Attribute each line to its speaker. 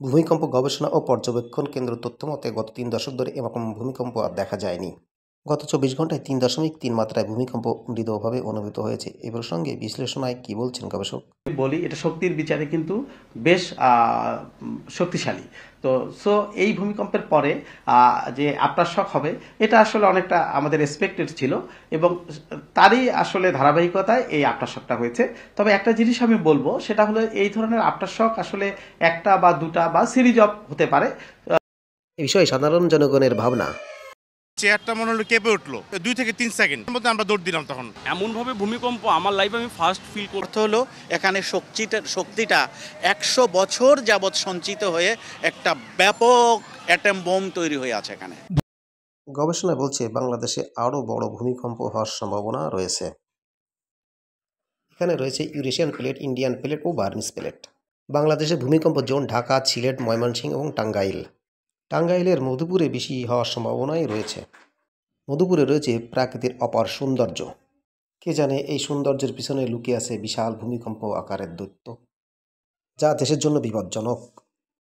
Speaker 1: ভূমিকম্প গবেষণা ও পর্যবেক্ষণ কেন্দ্র তথ্যমতে গত 3 দশক ধরে এরকম ভূমিকম্প আর দেখা যায়নি। গত 24 ঘন্টায় 3.3 মাত্রায় ভূমিকম্প মৃদুভাবে অনুভূত হয়েছে। এ প্রসঙ্গে বিশ্লেষণায় কি বলছেন গবেষক?
Speaker 2: বলি এটা শক্তির বিচারে কিন্তু বেশ শক্তিশালী। তো এই ভূমিকম্পের পরে যে আফটার শক হবে এটা আসলে অনেকটা আমাদের এক্সপেক্টেড ছিল এবং তারই আসলে ধারাবাহিকতায় এই আফটার শকটা হয়েছে। তবে একটা জিনিস আমি বলবো সেটা হলো এই ধরনের আফটার শক আসলে একটা বা দুটা বা সিরিজ অফ হতে পারে।
Speaker 1: এ বিষয়ে সাধারণ জনগণের ভাবনা।
Speaker 3: চেয়ারটা মনে হলো কেঁপে উঠলো 2 থেকে 3 সেকেন্ড মধ্যে আমরা দৌড় দিলাম। তখন
Speaker 4: এমনভাবে ভূমিকম্প আমার লাইফে আমি ফার্স্ট ফিল করতে
Speaker 5: অর্থ হলো এখানে শক্তিটা 100 বছর যাবৎ সঞ্চিত হয়ে একটা ব্যাপক অ্যাটম বোম তৈরি হয়ে আছে এখানে।
Speaker 1: গবেষণা বলছে বাংলাদেশে আরও বড় ভূমিকম্প হওয়ার সম্ভাবনা রয়েছে। এখানে রয়েছে ইউরেশিয়ান প্লেট, ইন্ডিয়ান প্লেট ও বার্মিজ প্লেট। বাংলাদেশে ভূমিকম্প জোন ঢাকা, সিলেট, ময়মনসিংহ এবং টাঙ্গাইল। টাঙ্গাইলের মধুপুরে বেশি হওয়ার সম্ভাবনাই রয়েছে। মধুপুরে রয়েছে প্রাকৃতিক অপার সৌন্দর্য। কে জানে এই সৌন্দর্যের পিছনে লুকিয়ে আছে বিশাল ভূমিকম্প আকারের দৈত্য, যা দেশের জন্য বিপজ্জনক।